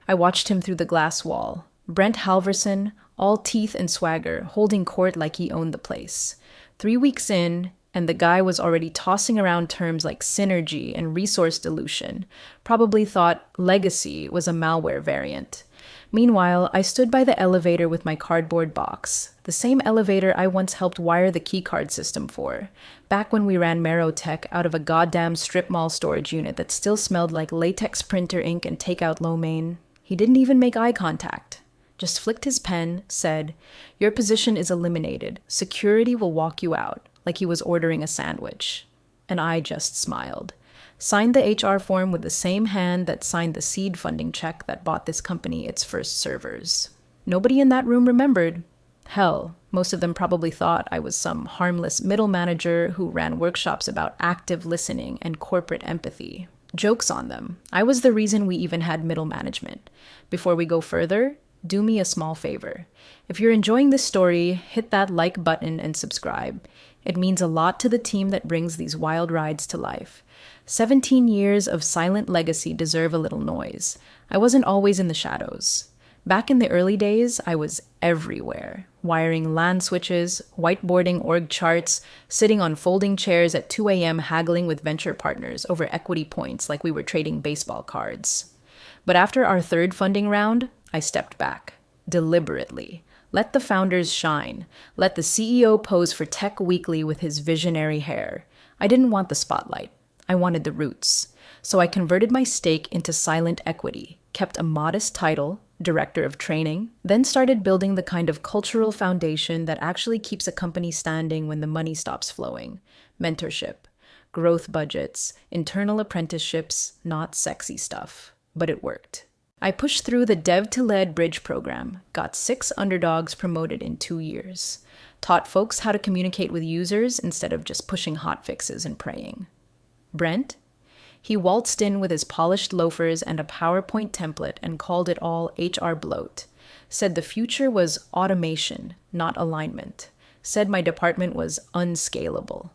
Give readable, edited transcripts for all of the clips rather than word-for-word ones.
I watched him through the glass wall. Brent Halverson, all teeth and swagger, holding court like he owned the place. 3 weeks in, and the guy was already tossing around terms like synergy and resource dilution. Probably thought legacy was a malware variant. Meanwhile, I stood by the elevator with my cardboard box, the same elevator I once helped wire the keycard system for, back when we ran Merotech out of a goddamn strip mall storage unit that still smelled like latex printer ink and takeout lo mein. He didn't even make eye contact. Just flicked his pen, said, "Your position is eliminated. Security will walk you out," like he was ordering a sandwich. And I just smiled. Signed the HR form with the same hand that signed the seed funding check that bought this company its first servers. Nobody in that room remembered. Hell, most of them probably thought I was some harmless middle manager who ran workshops about active listening and corporate empathy. Joke's on them. I was the reason we even had middle management. Before we go further, do me a small favor. If you're enjoying this story, hit that like button and subscribe. It means a lot to the team that brings these wild rides to life. 17 years of silent legacy deserve a little noise. I wasn't always in the shadows. Back in the early days, I was everywhere. Wiring LAN switches, whiteboarding org charts, sitting on folding chairs at 2 a.m. haggling with venture partners over equity points like we were trading baseball cards. But after our third funding round, I stepped back. Deliberately. Let the founders shine. Let the CEO pose for Tech Weekly with his visionary hair. I didn't want the spotlight. I wanted the roots. So I converted my stake into silent equity, kept a modest title, director of training, then started building the kind of cultural foundation that actually keeps a company standing when the money stops flowing. Mentorship, growth budgets, internal apprenticeships, not sexy stuff. But it worked. I pushed through the Dev to Lead Bridge program, got 6 underdogs promoted in 2 years, taught folks how to communicate with users instead of just pushing hotfixes and praying. Brent? He waltzed in with his polished loafers and a PowerPoint template and called it all HR bloat. Said the future was automation, not alignment. Said my department was unscalable.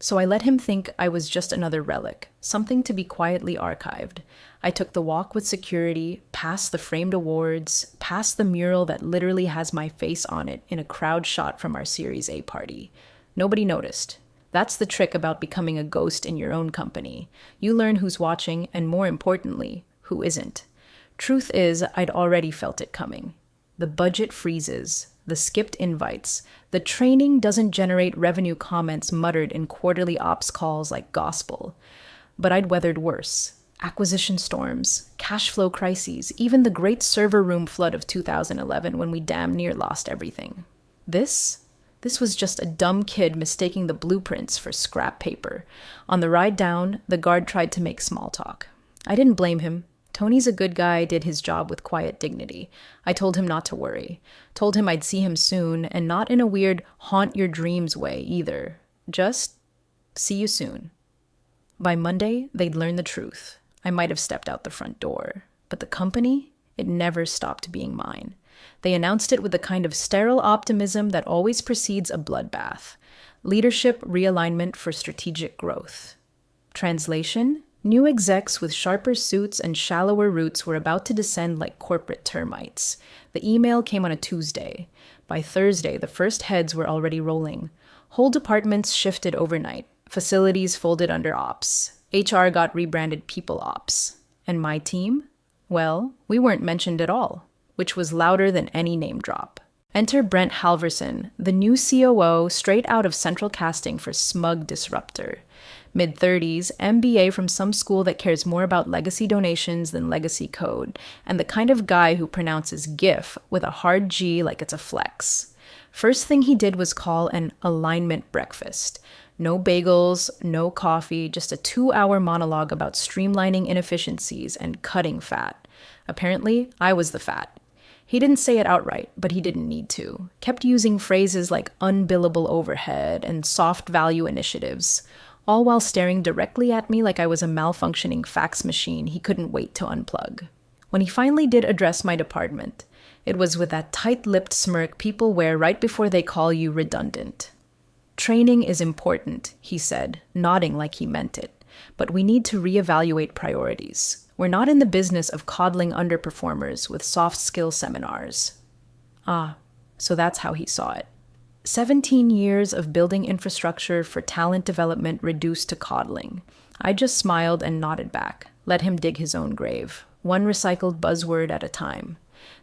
So I let him think I was just another relic, something to be quietly archived. I took the walk with security, past the framed awards, past the mural that literally has my face on it in a crowd shot from our Series A party. Nobody noticed. That's the trick about becoming a ghost in your own company. You learn who's watching, and more importantly, who isn't. Truth is, I'd already felt it coming. The budget freezes, the skipped invites, the training doesn't generate revenue comments muttered in quarterly ops calls like gospel. But I'd weathered worse. Acquisition storms, cash flow crises, even the great server room flood of 2011 when we damn near lost everything. This was just a dumb kid mistaking the blueprints for scrap paper. On the ride down, the guard tried to make small talk. I didn't blame him. Tony's a good guy, did his job with quiet dignity. I told him not to worry. Told him I'd see him soon, and not in a weird haunt your dreams way either. Just see you soon. By Monday, they'd learn the truth. I might have stepped out the front door. But the company, it never stopped being mine. They announced it with the kind of sterile optimism that always precedes a bloodbath. Leadership realignment for strategic growth. Translation: new execs with sharper suits and shallower roots were about to descend like corporate termites. The email came on a Tuesday. By Thursday, the first heads were already rolling. Whole departments shifted overnight. Facilities folded under ops. HR got rebranded People Ops. And my team? Well, we weren't mentioned at all, which was louder than any name drop. Enter Brent Halverson, the new COO straight out of central casting for smug disruptor. Mid-30s, MBA from some school that cares more about legacy donations than legacy code, and the kind of guy who pronounces GIF with a hard G like it's a flex. First thing he did was call an alignment breakfast. No bagels, no coffee, just a 2-hour monologue about streamlining inefficiencies and cutting fat. Apparently, I was the fat. He didn't say it outright, but he didn't need to. Kept using phrases like unbillable overhead and soft value initiatives, all while staring directly at me like I was a malfunctioning fax machine he couldn't wait to unplug. When he finally did address my department, it was with that tight-lipped smirk people wear right before they call you redundant. Training is important, he said, nodding like he meant it. but we need to reevaluate priorities. We're not in the business of coddling underperformers with soft skill seminars. Ah, so that's how he saw it. 17 years of building infrastructure for talent development reduced to coddling. I just smiled and nodded back, let him dig his own grave, one recycled buzzword at a time.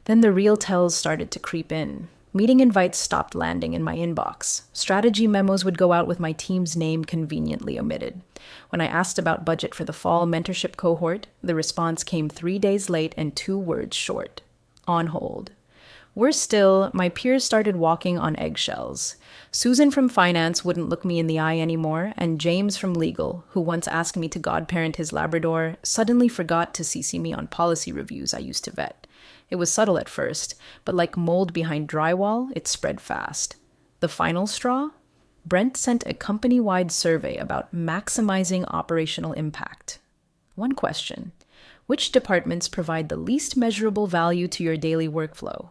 Then the real tells started to creep in. Meeting invites stopped landing in my inbox. Strategy memos would go out with my team's name conveniently omitted. When I asked about budget for the fall mentorship cohort, the response came 3 days late and 2 words short. On hold. Worse still, my peers started walking on eggshells. Susan from finance wouldn't look me in the eye anymore, and James from legal, who once asked me to godparent his Labrador, suddenly forgot to CC me on policy reviews I used to vet. It was subtle at first, but like mold behind drywall, it spread fast. The final straw? Brent sent a company-wide survey about maximizing operational impact. One question: which departments provide the least measurable value to your daily workflow?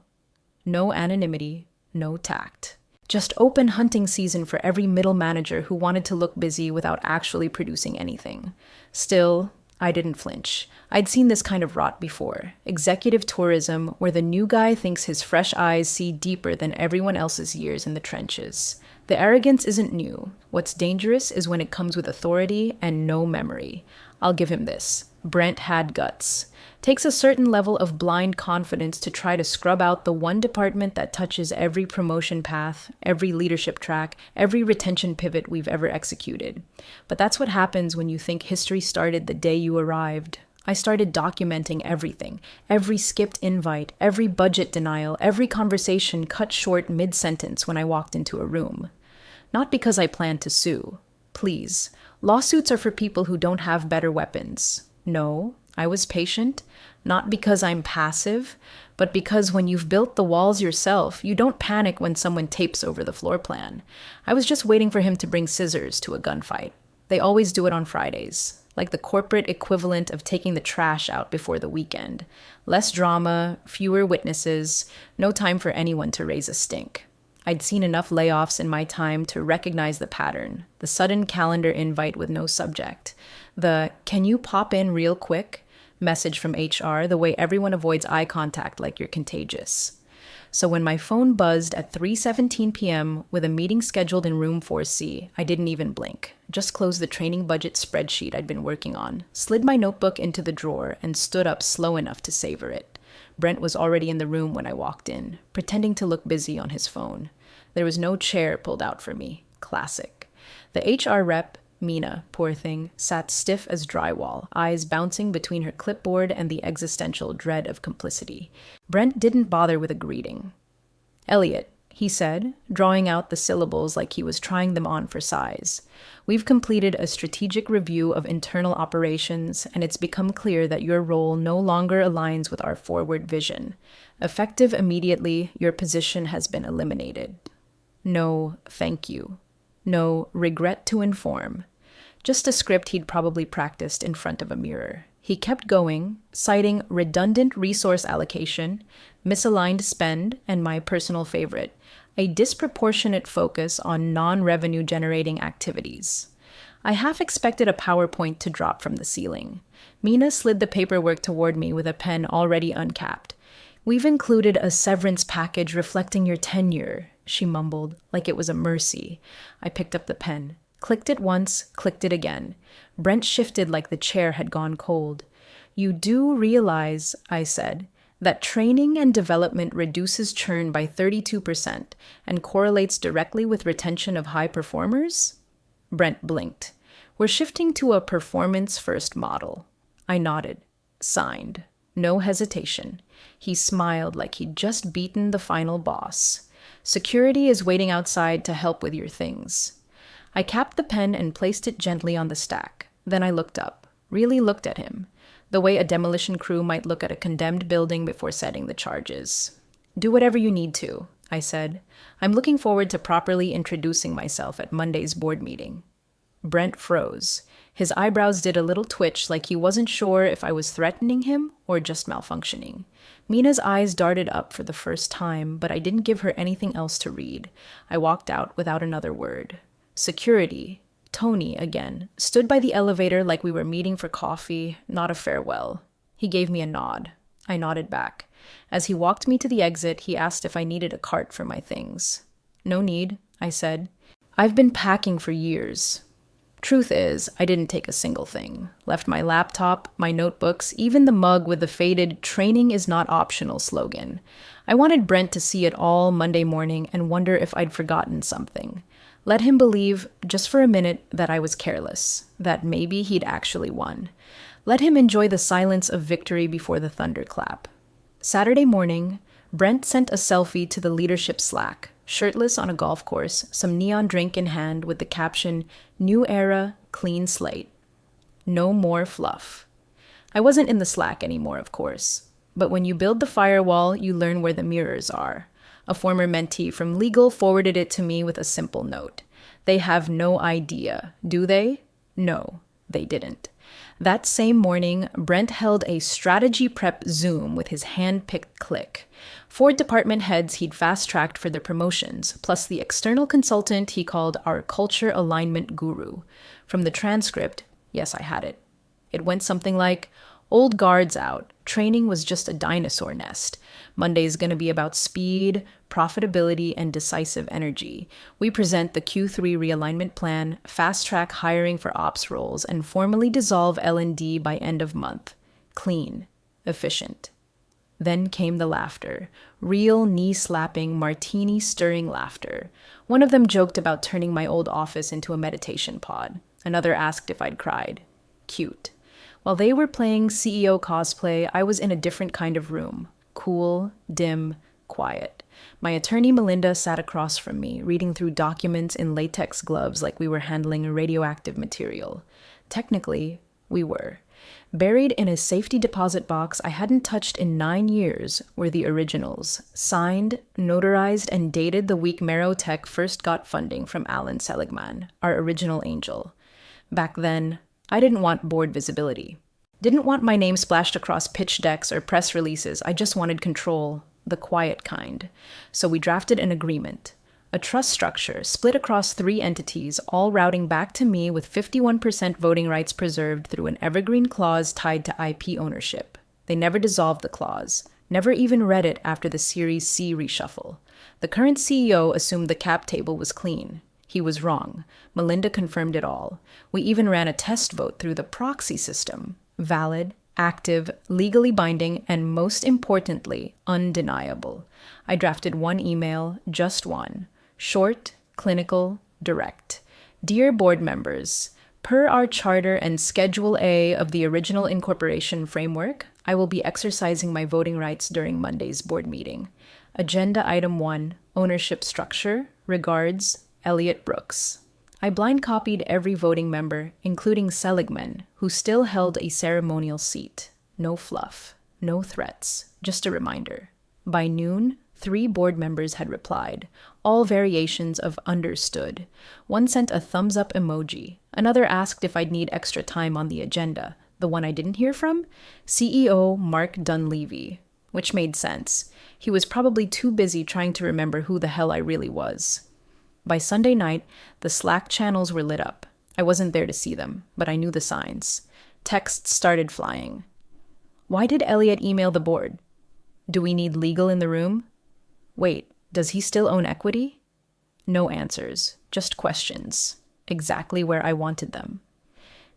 No anonymity, no tact. Just open hunting season for every middle manager who wanted to look busy without actually producing anything. Still, I didn't flinch. I'd seen this kind of rot before. Executive tourism, where the new guy thinks his fresh eyes see deeper than everyone else's years in the trenches. The arrogance isn't new. What's dangerous is when it comes with authority and no memory. I'll give him this. Brent had guts. Takes a certain level of blind confidence to try to scrub out the one department that touches every promotion path, every leadership track, every retention pivot we've ever executed. But that's what happens when you think history started the day you arrived. I started documenting everything, every skipped invite, every budget denial, every conversation cut short mid-sentence when I walked into a room. Not because I planned to sue. Please, lawsuits are for people who don't have better weapons. No, I was patient, not because I'm passive, but because when you've built the walls yourself, you don't panic when someone tapes over the floor plan. I was just waiting for him to bring scissors to a gunfight. They always do it on Fridays, like the corporate equivalent of taking the trash out before the weekend. Less drama, fewer witnesses, no time for anyone to raise a stink. I'd seen enough layoffs in my time to recognize the pattern, the sudden calendar invite with no subject, the "can you pop in real quick" message from HR, the way everyone avoids eye contact like you're contagious. So when my phone buzzed at 3:17 p.m. with a meeting scheduled in room 4C, I didn't even blink. Just closed the training budget spreadsheet I'd been working on, slid my notebook into the drawer, and stood up slow enough to savor it. Brent was already in the room when I walked in, pretending to look busy on his phone. There was no chair pulled out for me. Classic. The HR rep, Mina, poor thing, sat stiff as drywall, eyes bouncing between her clipboard and the existential dread of complicity. Brent didn't bother with a greeting. "Elliot," he said, drawing out the syllables like he was trying them on for size. "We've completed a strategic review of internal operations, and it's become clear that your role no longer aligns with our forward vision. Effective immediately, your position has been eliminated. No, thank you. No, regret to inform." Just a script he'd probably practiced in front of a mirror. He kept going, citing redundant resource allocation, misaligned spend, and my personal favorite, a disproportionate focus on non-revenue generating activities. I half expected a PowerPoint to drop from the ceiling. Mina slid the paperwork toward me with a pen already uncapped. "We've included a severance package reflecting your tenure," she mumbled, like it was a mercy. I picked up the pen. Clicked it once, clicked it again. Brent shifted like the chair had gone cold. "You do realize," I said, "that training and development reduces churn by 32% and correlates directly with retention of high performers?" Brent blinked. "We're shifting to a performance-first model." I nodded. Signed. No hesitation. He smiled like he'd just beaten the final boss. "Security is waiting outside to help with your things." I capped the pen and placed it gently on the stack. Then I looked up, really looked at him, the way a demolition crew might look at a condemned building before setting the charges. "Do whatever you need to," I said. "I'm looking forward to properly introducing myself at Monday's board meeting." Brent froze. His eyebrows did a little twitch like he wasn't sure if I was threatening him or just malfunctioning. Mina's eyes darted up for the first time, but I didn't give her anything else to read. I walked out without another word. Security, Tony again, stood by the elevator like we were meeting for coffee, not a farewell. He gave me a nod. I nodded back. As he walked me to the exit, he asked if I needed a cart for my things. No need, I said. I've been packing for years. Truth is, I didn't take a single thing. Left my laptop, my notebooks, even the mug with the faded "training is not optional" slogan. I wanted Brent to see it all Monday morning and wonder if I'd forgotten something. Let him believe, just for a minute, that I was careless, that maybe he'd actually won. Let him enjoy the silence of victory before the thunderclap. Saturday morning, Brent sent a selfie to the leadership Slack, shirtless on a golf course, some neon drink in hand with the caption, "New era, clean slate. No more fluff." I wasn't in the Slack anymore, of course. But when you build the firewall, you learn where the mirrors are. A former mentee from legal forwarded it to me with a simple note. They have no idea, do they? No, they didn't. That same morning, Brent held a strategy prep Zoom with his hand-picked clique. 4 department heads he'd fast-tracked for their promotions, plus the external consultant he called our culture alignment guru. From the transcript, yes, I had it. It went something like, "Old guard's out. Training was just a dinosaur nest. Monday's going to be about speed, profitability, and decisive energy. We present the Q3 realignment plan, fast-track hiring for ops roles, and formally dissolve L&D by end of month. Clean. Efficient." Then came the laughter. Real knee-slapping, martini-stirring laughter. One of them joked about turning my old office into a meditation pod. Another asked if I'd cried. Cute. While they were playing CEO cosplay, I was in a different kind of room. Cool, dim, quiet. My attorney Melinda sat across from me, reading through documents in latex gloves like we were handling radioactive material. Technically, we were. Buried in a safety deposit box I hadn't touched in 9 years were the originals, signed, notarized, and dated the week Merotech first got funding from Alan Seligman, our original angel. Back then, I didn't want board visibility. Didn't want my name splashed across pitch decks or press releases. I just wanted control, the quiet kind. So we drafted an agreement. A trust structure split across 3 entities, all routing back to me with 51% voting rights preserved through an evergreen clause tied to IP ownership. They never dissolved the clause, never even read it after the Series C reshuffle. The current CEO assumed the cap table was clean. He was wrong. Melinda confirmed it all. We even ran a test vote through the proxy system. Valid, active, legally binding, and most importantly, undeniable. I drafted 1 email, just one. Short, clinical, direct. Dear board members, per our charter and Schedule A of the original incorporation framework, I will be exercising my voting rights during Monday's board meeting. Agenda item 1, ownership structure. Regards, Elliot Brooks. I blind copied every voting member, including Seligman, who still held a ceremonial seat. No fluff, no threats, just a reminder. By noon, 3 board members had replied, all variations of understood. One sent a thumbs up emoji. Another asked if I'd need extra time on the agenda. The one I didn't hear from? CEO Mark Dunleavy, which made sense. He was probably too busy trying to remember who the hell I really was. By Sunday night, the Slack channels were lit up. I wasn't there to see them, but I knew the signs. Texts started flying. Why did Elliot email the board? Do we need legal in the room? Wait, does he still own equity? No answers, just questions. Exactly where I wanted them.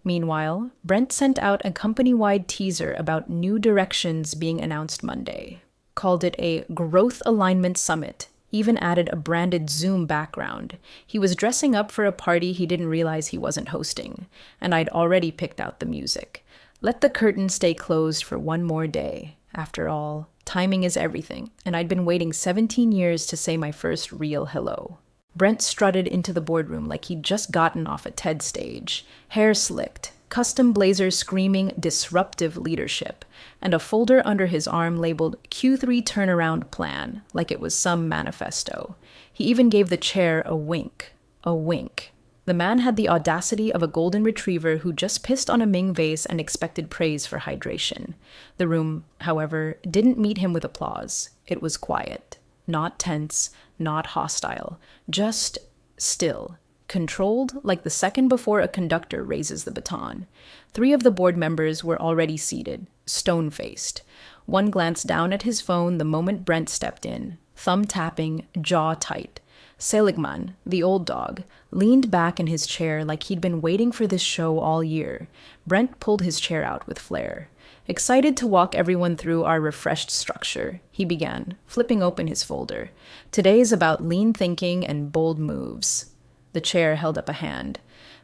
Meanwhile, Brent sent out a company-wide teaser about new directions being announced Monday. Called it a Growth Alignment Summit. Even added a branded Zoom background. He was dressing up for a party he didn't realize he wasn't hosting, and I'd already picked out the music. Let the curtain stay closed for 1 more day. After all, timing is everything, and I'd been waiting 17 years to say my first real hello. Brent strutted into the boardroom like he'd just gotten off a TED stage, hair slicked, custom blazer screaming disruptive leadership, and a folder under his arm labeled Q3 turnaround plan, like it was some manifesto. He even gave the chair a wink. A wink. The man had the audacity of a golden retriever who just pissed on a Ming vase and expected praise for hydration. The room, however, didn't meet him with applause. It was quiet. Not tense, not hostile. Just still. controlled like the second before a conductor raises the baton. 3 of the board members were already seated, stone-faced. One glanced down at his phone the moment Brent stepped in, thumb tapping, jaw tight. Seligman, the old dog, leaned back in his chair like he'd been waiting for this show all year. Brent pulled his chair out with flair. Excited to walk everyone through our refreshed structure, he began, flipping open his folder. Today is about lean thinking and bold moves. The chair held up a hand.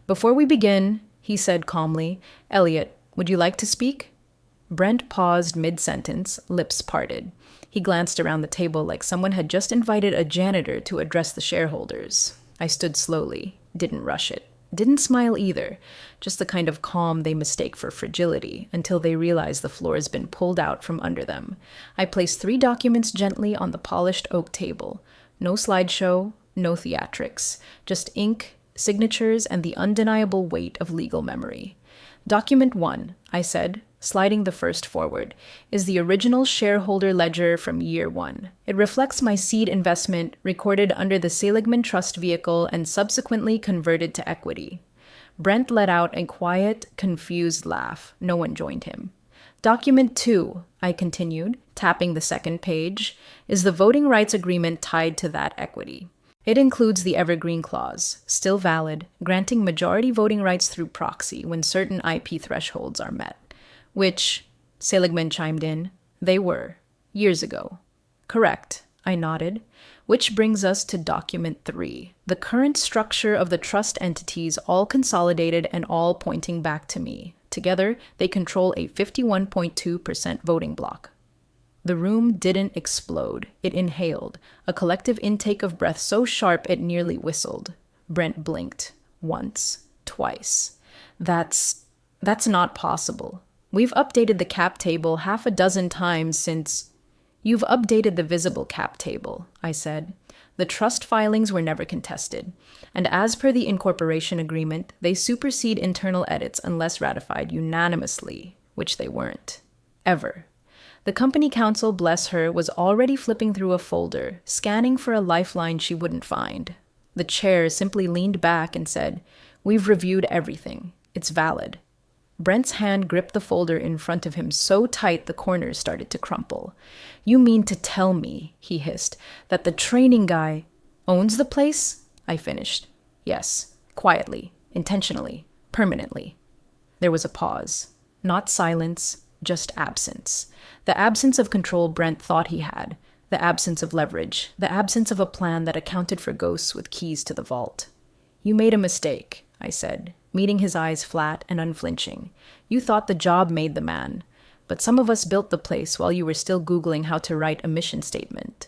Before we begin, he said calmly, Elliot, would you like to speak? Brent paused mid-sentence, lips parted. He glanced around the table like someone had just invited a janitor to address the shareholders. I stood slowly, didn't rush it. Didn't smile either, just the kind of calm they mistake for fragility until they realize the floor has been pulled out from under them. I placed 3 documents gently on the polished oak table. No slideshow, no theatrics, just ink, signatures, and the undeniable weight of legal memory. Document 1, I said, sliding the first forward, is the original shareholder ledger from year 1. It reflects my seed investment recorded under the Seligman Trust vehicle and subsequently converted to equity. Brent let out a quiet, confused laugh. No one joined him. Document 2, I continued, tapping the second page, is the voting rights agreement tied to that equity. It includes the Evergreen Clause, still valid, granting majority voting rights through proxy when certain IP thresholds are met. Which, Seligman chimed in, they were, years ago. Correct, I nodded. Which brings us to document 3, the current structure of the trust entities all consolidated and all pointing back to me. Together, they control a 51.2% voting bloc. The room didn't explode. It inhaled, a collective intake of breath so sharp it nearly whistled. Brent blinked. Once. Twice. That's not possible. We've updated the cap table 6 times since... You've updated the visible cap table, I said. The trust filings were never contested, and as per the incorporation agreement, they supersede internal edits unless ratified unanimously, which they weren't. Ever. The company counsel, bless her, was already flipping through a folder, scanning for a lifeline she wouldn't find. The chair simply leaned back and said, We've reviewed everything. It's valid. Brent's hand gripped the folder in front of him so tight the corners started to crumple. You mean to tell me, he hissed, that the training guy owns the place? I finished. Yes. Quietly. Intentionally. Permanently. There was a pause. Not silence, just absence. The absence of control Brent thought he had. The absence of leverage. The absence of a plan that accounted for ghosts with keys to the vault. You made a mistake, I said, meeting his eyes flat and unflinching. You thought the job made the man, but some of us built the place while you were still Googling how to write a mission statement.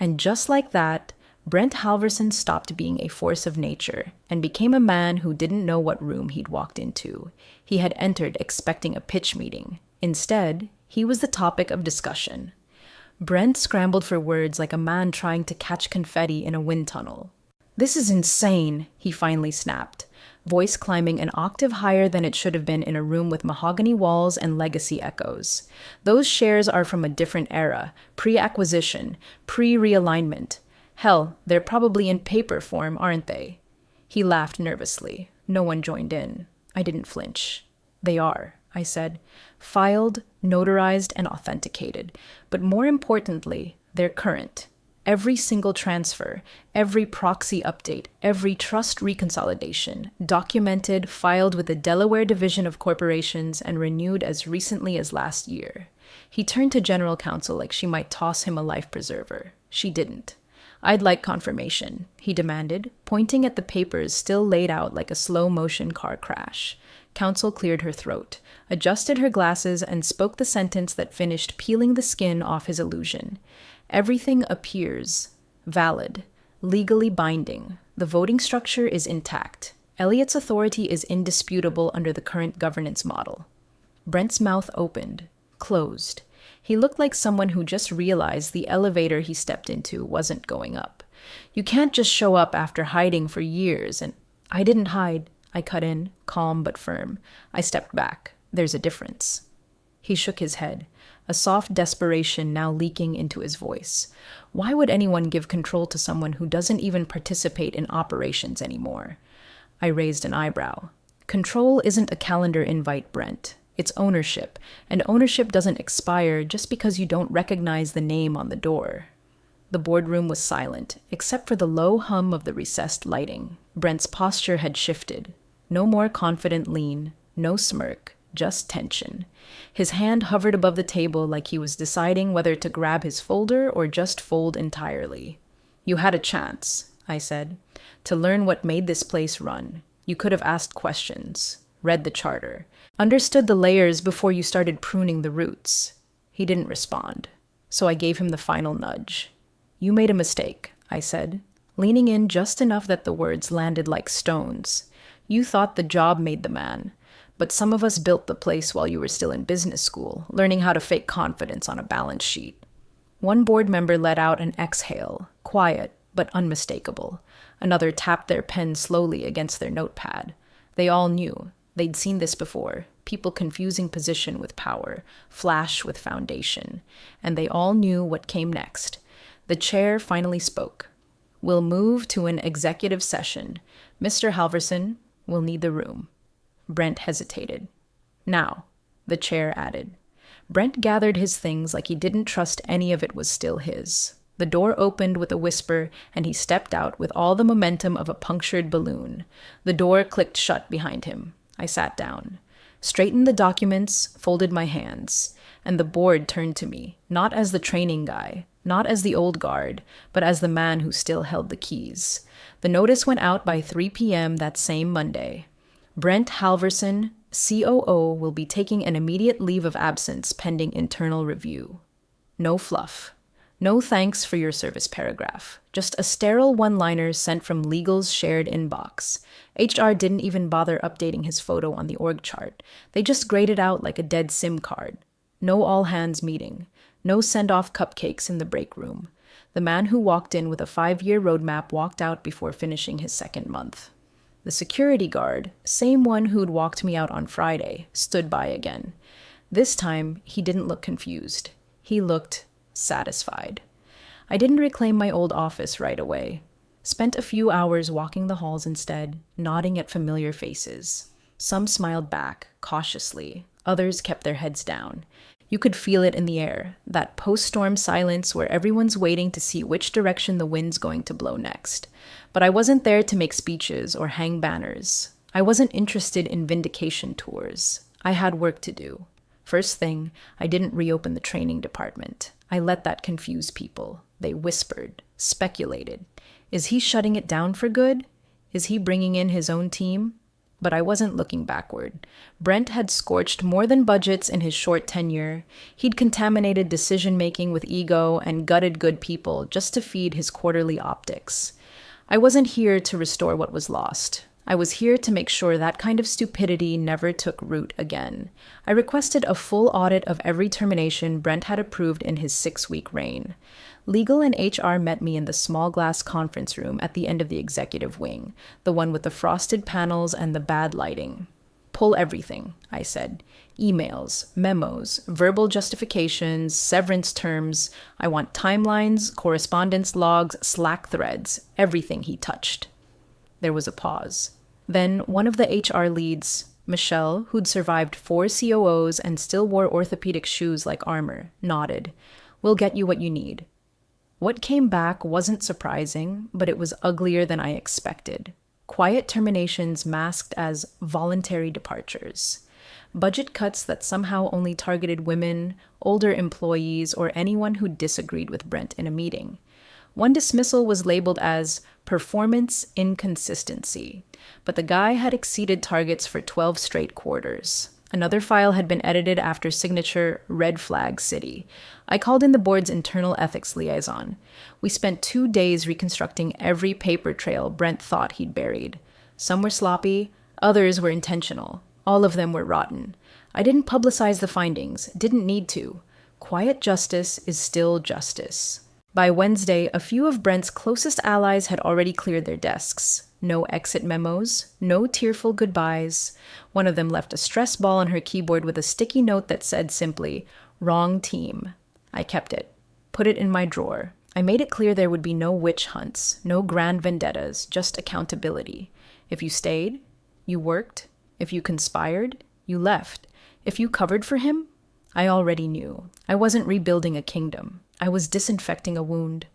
And just like that, Brent Halverson stopped being a force of nature and became a man who didn't know what room he'd walked into. He had entered expecting a pitch meeting. Instead, he was the topic of discussion. Brent scrambled for words like a man trying to catch confetti in a wind tunnel. This is insane, he finally snapped, voice climbing an octave higher than it should have been in a room with mahogany walls and legacy echoes. Those shares are from a different era, pre-acquisition, pre-realignment. Hell, they're probably in paper form, aren't they? He laughed nervously. No one joined in. I didn't flinch. They are, I said. Filed, notarized, and authenticated. But more importantly, they're current. Every single transfer, every proxy update, every trust reconsolidation, documented, filed with the Delaware Division of Corporations, and renewed as recently as last year. He turned to General Counsel like she might toss him a life preserver. She didn't. I'd like confirmation, he demanded, pointing at the papers still laid out like a slow-motion car crash. Counsel cleared her throat, adjusted her glasses, and spoke the sentence that finished peeling the skin off his illusion. Everything appears valid, legally binding. The voting structure is intact. Elliot's authority is indisputable under the current governance model. Brent's mouth opened, closed. He looked like someone who just realized the elevator he stepped into wasn't going up. You can't just show up after hiding for years, and I didn't hide, I cut in, calm but firm. I stepped back. There's a difference. He shook his head. a soft desperation now leaking into his voice. Why would anyone give control to someone who doesn't even participate in operations anymore? I raised an eyebrow. Control isn't a calendar invite, Brent. It's ownership, and ownership doesn't expire just because you don't recognize the name on the door. The boardroom was silent, except for the low hum of the recessed lighting. Brent's posture had shifted. No more confident lean, no smirk, just tension. His hand hovered above the table like he was deciding whether to grab his folder or just fold entirely. "You had a chance," I said, "to learn what made this place run. You could have asked questions, read the charter, understood the layers before you started pruning the roots." He didn't respond, so I gave him the final nudge. "You made a mistake," I said, leaning in just enough that the words landed like stones. "You thought the job made the man, but some of us built the place while you were still in business school, learning how to fake confidence on a balance sheet." One board member let out an exhale, quiet but unmistakable. Another tapped their pen slowly against their notepad. They all knew. They'd seen this before. People confusing position with power, flash with foundation. And they all knew what came next. The chair finally spoke. "We'll move to an executive session. Mr. Halverson will need the room." Brent hesitated. "Now," the chair added. Brent gathered his things like he didn't trust any of it was still his. The door opened with a whisper, and he stepped out with all the momentum of a punctured balloon. The door clicked shut behind him. I sat down, straightened the documents, folded my hands, and the board turned to me, not as the training guy, not as the old guard, but as the man who still held the keys. The notice went out by 3 p.m. that same Monday. Brent Halverson, COO, will be taking an immediate leave of absence pending internal review. No fluff. No thanks for your service paragraph. Just a sterile one-liner sent from legal's shared inbox. HR didn't even bother updating his photo on the org chart. They just grayed it out like a dead SIM card. No all-hands meeting. No send-off cupcakes in the break room. The man who walked in with a 5-year roadmap walked out before finishing his second month. The security guard, same one who'd walked me out on Friday, stood by again. This time, he didn't look confused. He looked satisfied. I didn't reclaim my old office right away. Spent a few hours walking the halls instead, nodding at familiar faces. Some smiled back, cautiously. Others kept their heads down. You could feel it in the air, that post-storm silence where everyone's waiting to see which direction the wind's going to blow next. But I wasn't there to make speeches or hang banners. I wasn't interested in vindication tours. I had work to do. First thing, I didn't reopen the training department. I let that confuse people. They whispered, speculated. Is he shutting it down for good? Is he bringing in his own team? But I wasn't looking backward. Brent had scorched more than budgets in his short tenure. He'd contaminated decision-making with ego and gutted good people just to feed his quarterly optics. I wasn't here to restore what was lost. I was here to make sure that kind of stupidity never took root again. I requested a full audit of every termination Brent had approved in his 6-week reign. Legal and HR met me in the small glass conference room at the end of the executive wing, the one with the frosted panels and the bad lighting. "Pull everything," I said. "Emails, memos, verbal justifications, severance terms. I want timelines, correspondence logs, Slack threads, everything he touched." There was a pause. Then one of the HR leads, Michelle, who'd survived 4 COOs and still wore orthopedic shoes like armor, nodded. "We'll get you what you need." What came back wasn't surprising, but it was uglier than I expected. Quiet terminations masked as voluntary departures. Budget cuts that somehow only targeted women, older employees, or anyone who disagreed with Brent in a meeting. One dismissal was labeled as performance inconsistency, but the guy had exceeded targets for 12 straight quarters. Another file had been edited after signature Red Flag City. I called in the board's internal ethics liaison. We spent 2 days reconstructing every paper trail Brent thought he'd buried. Some were sloppy, others were intentional. All of them were rotten. I didn't publicize the findings, didn't need to. Quiet justice is still justice. By Wednesday, a few of Brent's closest allies had already cleared their desks. No exit memos, no tearful goodbyes. One of them left a stress ball on her keyboard with a sticky note that said simply, Wrong team. I kept it. Put it in my drawer. I made it clear there would be no witch hunts, no grand vendettas, just accountability. If you stayed, you worked. If you conspired, you left. If you covered for him, I already knew. I wasn't rebuilding a kingdom. I was disinfecting a wound.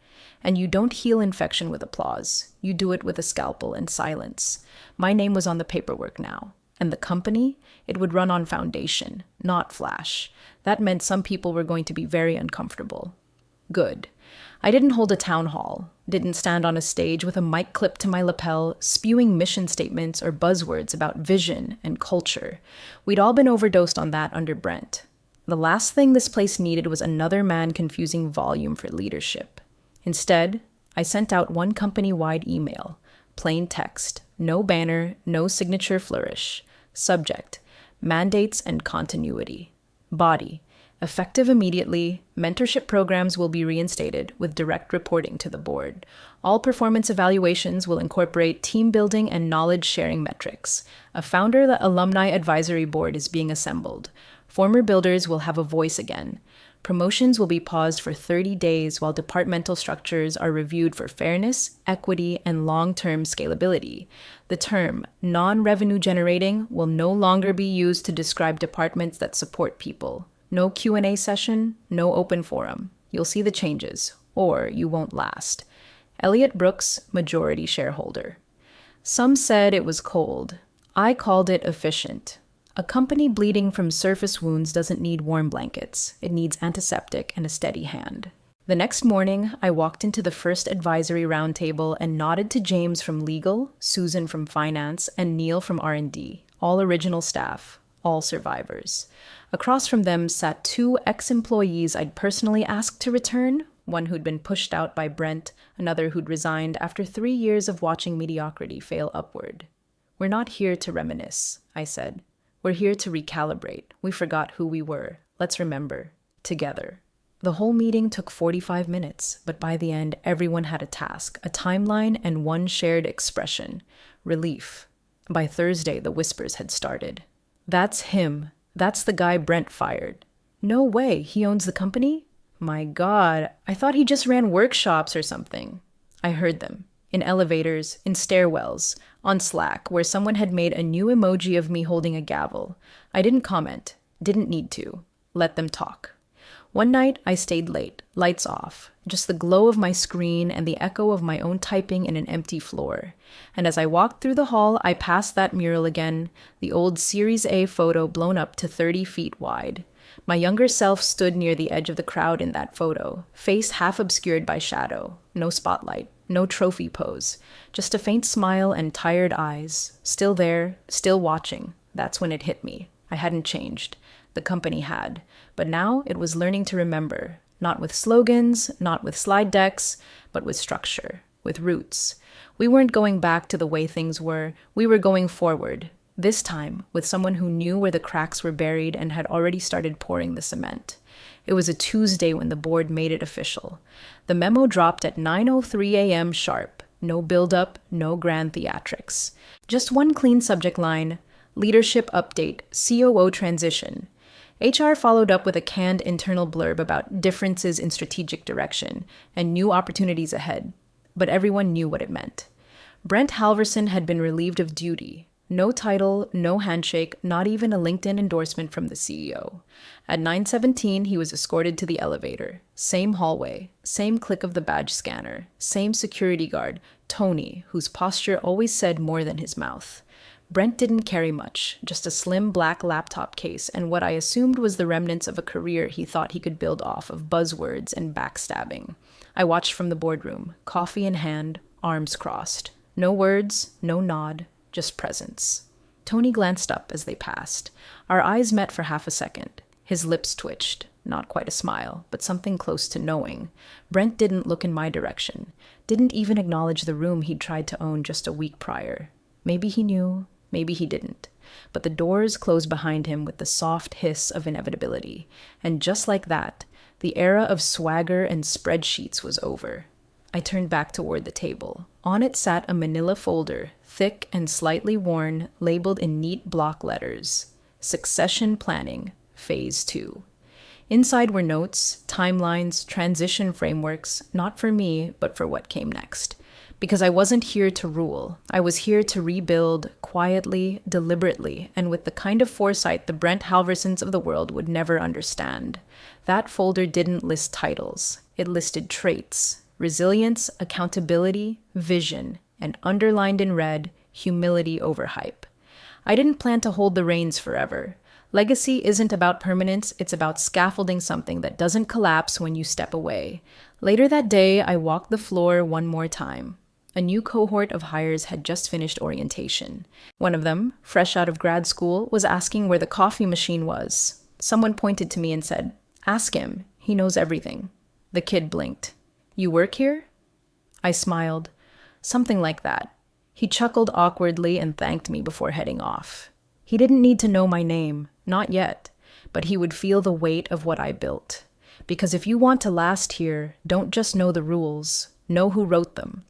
And you don't heal infection with applause. You do it with a scalpel and silence. My name was on the paperwork now. And the company, it would run on foundation, not flash. That meant some people were going to be very uncomfortable. Good. I didn't hold a town hall, didn't stand on a stage with a mic clipped to my lapel, spewing mission statements or buzzwords about vision and culture. We'd all been overdosed on that under Brent. The last thing this place needed was another man confusing volume for leadership. Instead, I sent out one company-wide email, plain text, no banner, no signature flourish. Subject, mandates and continuity. Body, effective immediately, mentorship programs will be reinstated with direct reporting to the board. All performance evaluations will incorporate team building and knowledge sharing metrics. A founder-alumni advisory board is being assembled. Former builders will have a voice again. Promotions will be paused for 30 days while departmental structures are reviewed for fairness, equity, and long-term scalability. The term non-revenue generating will no longer be used to describe departments that support people. No Q&A session, no open forum. You'll see the changes, or you won't last. Elliot Brooks, majority shareholder. Some said it was cold. I called it efficient. A company bleeding from surface wounds doesn't need warm blankets. It needs antiseptic and a steady hand. The next morning, I walked into the first advisory roundtable and nodded to James from legal, Susan from finance, and Neil from R&D, all original staff, all survivors. Across from them sat two ex-employees I'd personally asked to return, one who'd been pushed out by Brent, another who'd resigned after 3 years of watching mediocrity fail upward. We're not here to reminisce, I said. We're here to recalibrate. We forgot who we were. Let's remember. Together. The whole meeting took 45 minutes, but by the end, everyone had a task, a timeline, and one shared expression. Relief. By Thursday, the whispers had started. That's him. That's the guy Brent fired. No way, he owns the company? My God, I thought he just ran workshops or something. I heard them. In elevators, in stairwells, on Slack, where someone had made a new emoji of me holding a gavel. I didn't comment. Didn't need to. Let them talk. One night, I stayed late, lights off, just the glow of my screen and the echo of my own typing in an empty floor. And as I walked through the hall, I passed that mural again, the old Series A photo blown up to 30 feet wide. My younger self stood near the edge of the crowd in that photo, face half obscured by shadow, no spotlight, no trophy pose, just a faint smile and tired eyes, still there, still watching. That's when it hit me. I hadn't changed. The company had. But now it was learning to remember, not with slogans, not with slide decks, but with structure, with roots. We weren't going back to the way things were. We were going forward, this time with someone who knew where the cracks were buried and had already started pouring the cement. It was a Tuesday when the board made it official. The memo dropped at 9:03 a.m. sharp. No build-up, no grand theatrics. Just one clean subject line, leadership update, COO transition. HR followed up with a canned internal blurb about differences in strategic direction and new opportunities ahead. But everyone knew what it meant. Brent Halverson had been relieved of duty. No title, no handshake, not even a LinkedIn endorsement from the CEO. At 9:17, he was escorted to the elevator. Same hallway, same click of the badge scanner, same security guard, Tony, whose posture always said more than his mouth. Brent didn't carry much, just a slim black laptop case and what I assumed was the remnants of a career he thought he could build off of buzzwords and backstabbing. I watched from the boardroom, coffee in hand, arms crossed. No words, no nod, just presence. Tony glanced up as they passed. Our eyes met for half a second. His lips twitched, not quite a smile, but something close to knowing. Brent didn't look in my direction, didn't even acknowledge the room he'd tried to own just a week prior. Maybe he knew, maybe he didn't. But the doors closed behind him with the soft hiss of inevitability. And just like that, the era of swagger and spreadsheets was over. I turned back toward the table. On it sat a manila folder, thick and slightly worn, labeled in neat block letters. Succession Planning, Phase 2. Inside were notes, timelines, transition frameworks, not for me, but for what came next. Because I wasn't here to rule. I was here to rebuild quietly, deliberately, and with the kind of foresight the Brent Halversons of the world would never understand. That folder didn't list titles. It listed traits: resilience, accountability, vision, and underlined in red, humility over hype. I didn't plan to hold the reins forever. Legacy isn't about permanence, it's about scaffolding something that doesn't collapse when you step away. Later that day, I walked the floor one more time. A new cohort of hires had just finished orientation. One of them, fresh out of grad school, was asking where the coffee machine was. Someone pointed to me and said, "Ask him. He knows everything." The kid blinked. "You work here?" I smiled. Something like that. He chuckled awkwardly and thanked me before heading off. He didn't need to know my name, not yet, but he would feel the weight of what I built. Because if you want to last here, don't just know the rules, know who wrote them.